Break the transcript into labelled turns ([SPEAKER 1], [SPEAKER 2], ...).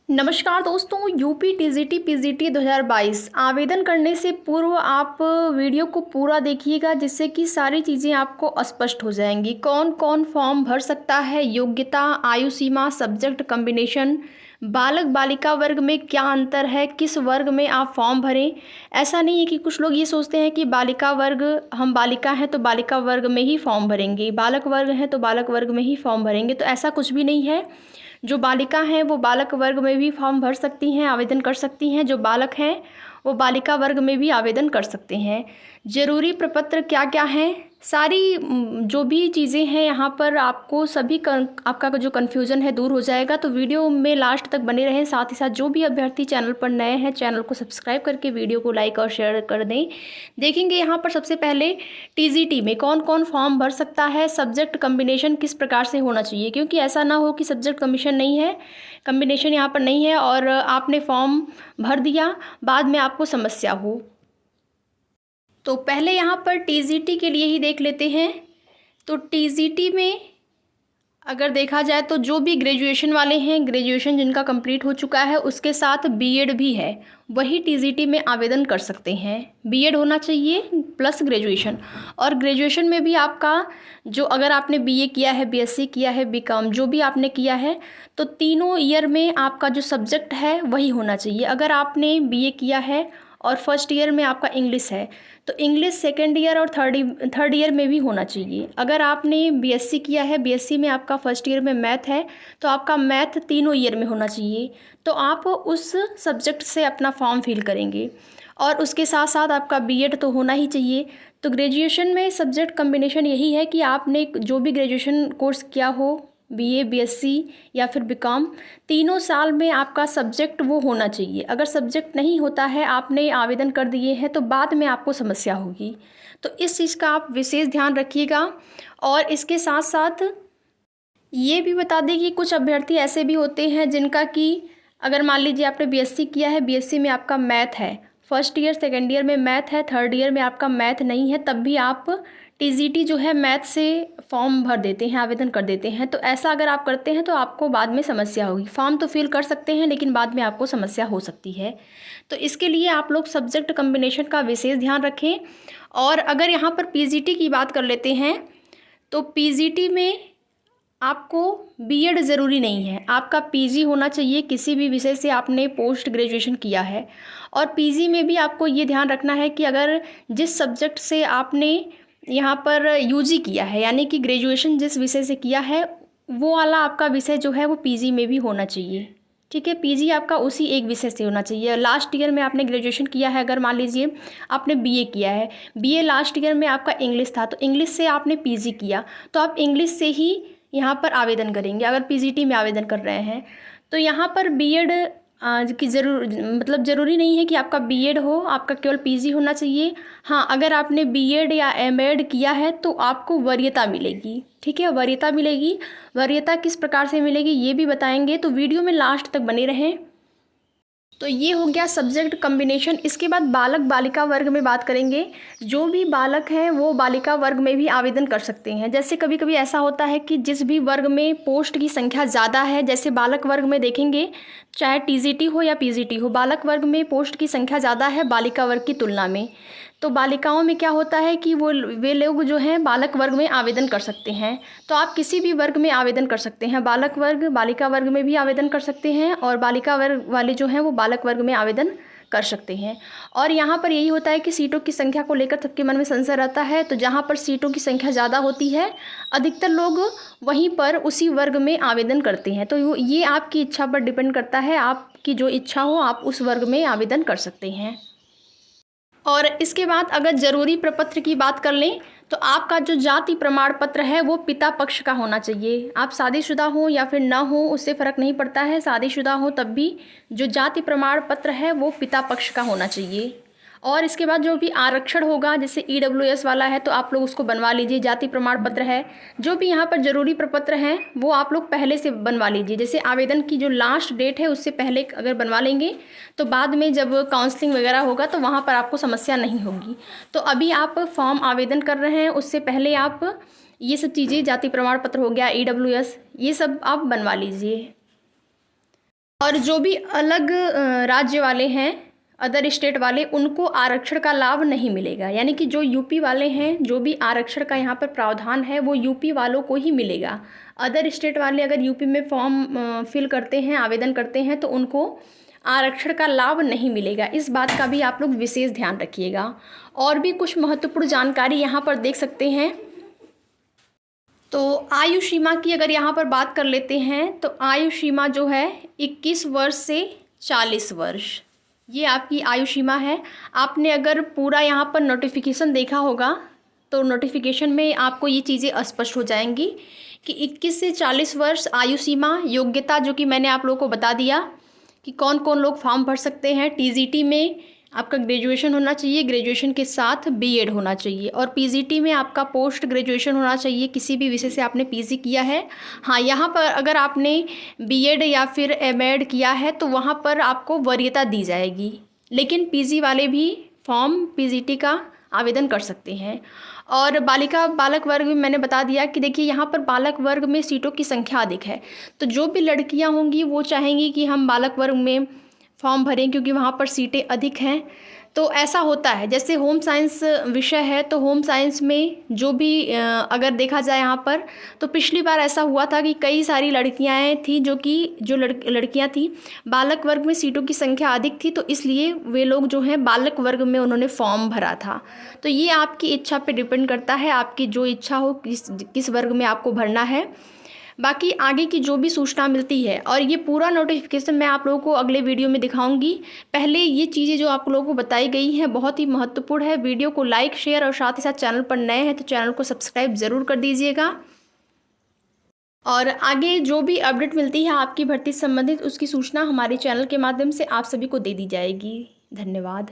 [SPEAKER 1] नमस्कार दोस्तों, UP TGT PGT 2022 आवेदन करने से पूर्व आप वीडियो को पूरा देखिएगा, जिससे कि सारी चीज़ें आपको स्पष्ट हो जाएंगी। कौन कौन फॉर्म भर सकता है, योग्यता, आयु सीमा, सब्जेक्ट कॉम्बिनेशन, बालक बालिका वर्ग में क्या अंतर है, किस वर्ग में आप फॉर्म भरें। ऐसा नहीं है कि कुछ लोग ये सोचते हैं कि बालिका वर्ग, हम बालिका हैं तो बालिका वर्ग में ही फॉर्म भरेंगे, बालक वर्ग हैं तो बालक वर्ग में ही फॉर्म भरेंगे। तो ऐसा कुछ भी नहीं है। जो बालिका हैं वो बालक वर्ग में भी फॉर्म भर सकती हैं, आवेदन कर सकती हैं। जो बालक हैं वो बालिका वर्ग में भी आवेदन कर सकते हैं। ज़रूरी प्रपत्र क्या क्या हैं, सारी जो भी चीज़ें हैं यहाँ पर आपको सभी आपका जो कन्फ्यूज़न है दूर हो जाएगा। तो वीडियो में लास्ट तक बने रहें। साथ ही साथ जो भी अभ्यर्थी चैनल पर नए हैं, चैनल को सब्सक्राइब करके वीडियो को लाइक और शेयर कर दें। देखेंगे यहाँ पर सबसे पहले टीजीटी में कौन कौन फॉर्म भर सकता है, सब्जेक्ट कम्बिनेशन किस प्रकार से होना चाहिए, क्योंकि ऐसा ना हो कि सब्जेक्ट कम्बिनेशन यहाँ पर नहीं है और आपने फॉर्म भर दिया, बाद में आपको समस्या हो। तो पहले यहाँ पर टीजीटी के लिए ही देख लेते हैं। तो टीजीटी में अगर देखा जाए तो जो भी ग्रेजुएशन वाले हैं, ग्रेजुएशन जिनका कंप्लीट हो चुका है, उसके साथ बीएड भी है, वही टीजीटी में आवेदन कर सकते हैं। बीएड होना चाहिए प्लस ग्रेजुएशन। और ग्रेजुएशन में भी आपका जो, अगर आपने बीए किया है, बीएससी किया है, बीकॉम जो भी आपने किया है, तो तीनों ईयर में आपका जो सब्जेक्ट है वही होना चाहिए। अगर आपने बीए किया है और फर्स्ट ईयर में आपका इंग्लिश है, तो इंग्लिश सेकेंड ईयर और थर्ड ईयर में भी होना चाहिए। अगर आपने बीएससी किया है, बीएससी में आपका फर्स्ट ईयर में मैथ है, तो आपका मैथ तीनों ईयर में होना चाहिए। तो आप उस सब्जेक्ट से अपना फॉर्म फिल करेंगे। और उसके साथ साथ आपका बीएड तो होना ही चाहिए। तो ग्रेजुएशन में सब्जेक्ट कम्बिनेशन यही है कि आपने जो भी ग्रेजुएशन कोर्स किया हो, बीए, बीएससी या फिर बीकॉम, तीनों साल में आपका सब्जेक्ट वो होना चाहिए। अगर सब्जेक्ट नहीं होता है, आपने आवेदन कर दिए हैं, तो बाद में आपको समस्या होगी। तो इस चीज़ का आप विशेष ध्यान रखिएगा। और इसके साथ साथ ये भी बता दें कि कुछ अभ्यर्थी ऐसे भी होते हैं जिनका कि अगर मान लीजिए आपने बीएससी किया है, बीएससी में आपका मैथ है, फर्स्ट ईयर सेकेंड ईयर में मैथ है, थर्ड ईयर में आपका मैथ नहीं है, तब भी आप टीजीटी जो है मैथ से फॉर्म भर देते हैं, आवेदन कर देते हैं। तो ऐसा अगर आप करते हैं तो आपको बाद में समस्या होगी। फॉर्म तो फिल कर सकते हैं, लेकिन बाद में आपको समस्या हो सकती है। तो इसके लिए आप लोग सब्जेक्ट कम्बिनेशन का विशेष ध्यान रखें। और अगर यहाँ पर पीजीटी की बात कर लेते हैं, तो पीजीटी में आपको बीएड ज़रूरी नहीं है, आपका पीजी होना चाहिए। किसी भी विषय से आपने पोस्ट ग्रेजुएशन किया है, और पीजी में भी आपको ये ध्यान रखना है कि अगर जिस सब्जेक्ट से आपने यहाँ पर यूजी किया है, यानी कि ग्रेजुएशन जिस विषय से किया है, वो वाला आपका विषय जो है वो पीजी में भी होना चाहिए। ठीक है, पीजी आपका उसी एक विषय से होना चाहिए। लास्ट ईयर में आपने ग्रेजुएशन किया है, अगर मान लीजिए आपने बीए किया है, बीए लास्ट ईयर में आपका इंग्लिश था, तो इंग्लिश से आपने पीजी किया, तो आप इंग्लिश से ही यहाँ पर आवेदन करेंगे अगर पीजीटी में आवेदन कर रहे हैं। तो यहाँ पर बीएड की ज़रूरी नहीं है कि आपका बीएड हो, आपका केवल पीजी होना चाहिए। हाँ, अगर आपने बीएड या एमएड किया है तो आपको वरीयता मिलेगी। ठीक है, वरीयता मिलेगी। वरीयता किस प्रकार से मिलेगी ये भी बताएंगे, तो वीडियो में लास्ट तक बने रहें। तो ये हो गया सब्जेक्ट कम्बिनेशन। इसके बाद बालक बालिका वर्ग में बात करेंगे। जो भी बालक हैं वो बालिका वर्ग में भी आवेदन कर सकते हैं। जैसे कभी कभी ऐसा होता है कि जिस भी वर्ग में पोस्ट की संख्या ज़्यादा है, जैसे बालक वर्ग में देखेंगे, चाहे टीजीटी हो या पीजीटी हो, बालक वर्ग में पोस्ट की संख्या ज़्यादा है बालिका वर्ग की तुलना में। तो बालिकाओं में क्या होता है कि वे लोग जो हैं बालक वर्ग में आवेदन कर सकते हैं। तो आप किसी भी वर्ग में आवेदन कर सकते हैं, बालक वर्ग बालिका वर्ग में भी आवेदन कर सकते हैं, और बालिका वर्ग वाले जो हैं वो बालक वर्ग में आवेदन कर सकते हैं। और यहाँ पर यही होता है कि सीटों की संख्या को लेकर सबके मन में संशय रहता है। तो जहाँ पर सीटों की संख्या ज़्यादा होती है, अधिकतर लोग वहीं पर उसी वर्ग में आवेदन करते हैं। तो ये आपकी इच्छा पर डिपेंड करता है, आपकी जो इच्छा हो आप उस वर्ग में आवेदन कर सकते हैं। और इसके बाद अगर ज़रूरी प्रपत्र की बात कर लें, तो आपका जो जाति प्रमाण पत्र है वो पिता पक्ष का होना चाहिए। आप शादीशुदा हो या फिर ना हो, उससे फ़र्क नहीं पड़ता है। शादीशुदा हो तब भी जो जाति प्रमाण पत्र है वो पिता पक्ष का होना चाहिए। और इसके बाद जो भी आरक्षण होगा, जैसे ईडब्ल्यूएस वाला है, तो आप लोग उसको बनवा लीजिए। जाति प्रमाण पत्र है, जो भी यहाँ पर ज़रूरी प्रपत्र हैं वो आप लोग पहले से बनवा लीजिए। जैसे आवेदन की जो लास्ट डेट है उससे पहले अगर बनवा लेंगे तो बाद में जब काउंसलिंग वगैरह होगा तो वहाँ पर आपको समस्या नहीं होगी। तो अभी आप फॉर्म आवेदन कर रहे हैं, उससे पहले आप ये सब चीज़ें, जाति प्रमाण पत्र हो गया, ईडब्ल्यूएस, ये सब आप बनवा लीजिए। और जो भी अलग राज्य वाले हैं, अदर स्टेट वाले, उनको आरक्षण का लाभ नहीं मिलेगा। यानी कि जो यूपी वाले हैं, जो भी आरक्षण का यहाँ पर प्रावधान है वो यूपी वालों को ही मिलेगा। अदर स्टेट वाले अगर यूपी में फॉर्म फिल करते हैं, आवेदन करते हैं, तो उनको आरक्षण का लाभ नहीं मिलेगा। इस बात का भी आप लोग विशेष ध्यान रखिएगा। और भी कुछ महत्वपूर्ण जानकारी यहाँ पर देख सकते हैं। तो आयु सीमा की अगर यहाँ पर बात कर लेते हैं, तो आयु सीमा जो है 21 वर्ष से 40 वर्ष, ये आपकी आयु सीमा है। आपने अगर पूरा यहाँ पर नोटिफिकेशन देखा होगा तो नोटिफिकेशन में आपको ये चीज़ें स्पष्ट हो जाएंगी कि 21 से 40 वर्ष आयु सीमा। योग्यता जो कि मैंने आप लोगों को बता दिया कि कौन कौन लोग फॉर्म भर सकते हैं। टीजीटी में आपका ग्रेजुएशन होना चाहिए, ग्रेजुएशन के साथ बीएड होना चाहिए, और पीजीटी में आपका पोस्ट ग्रेजुएशन होना चाहिए, किसी भी विषय से आपने पीजी किया है। हाँ, यहाँ पर अगर आपने बीएड या फिर एमएड किया है तो वहाँ पर आपको वरीयता दी जाएगी, लेकिन पीजी वाले भी फॉर्म पीजीटी का आवेदन कर सकते हैं। और बालिका बालक वर्ग में मैंने बता दिया कि देखिए यहाँ पर बालक वर्ग में सीटों की संख्या अधिक है, तो जो भी लड़कियाँ होंगी वो चाहेंगी कि हम बालक वर्ग में फॉर्म भरें क्योंकि वहाँ पर सीटें अधिक हैं। तो ऐसा होता है, जैसे होम साइंस विषय है तो होम साइंस में जो भी अगर देखा जाए यहाँ पर, तो पिछली बार ऐसा हुआ था कि कई सारी लड़कियाँ थी जो लड़कियाँ थी, बालक वर्ग में सीटों की संख्या अधिक थी, तो इसलिए वे लोग जो हैं बालक वर्ग में उन्होंने फॉर्म भरा था। तो ये आपकी इच्छा पे डिपेंड करता है, आपकी जो इच्छा हो किस वर्ग में आपको भरना है। बाकी आगे की जो भी सूचना मिलती है, और ये पूरा नोटिफिकेशन मैं आप लोगों को अगले वीडियो में दिखाऊंगी। पहले ये चीज़ें जो आप लोगों को बताई गई हैं बहुत ही महत्वपूर्ण है। वीडियो को लाइक, शेयर और साथ ही साथ चैनल पर नए हैं तो चैनल को सब्सक्राइब ज़रूर कर दीजिएगा। और आगे जो भी अपडेट मिलती है आपकी भर्ती से संबंधित, उसकी सूचना हमारे चैनल के माध्यम से आप सभी को दे दी जाएगी। धन्यवाद।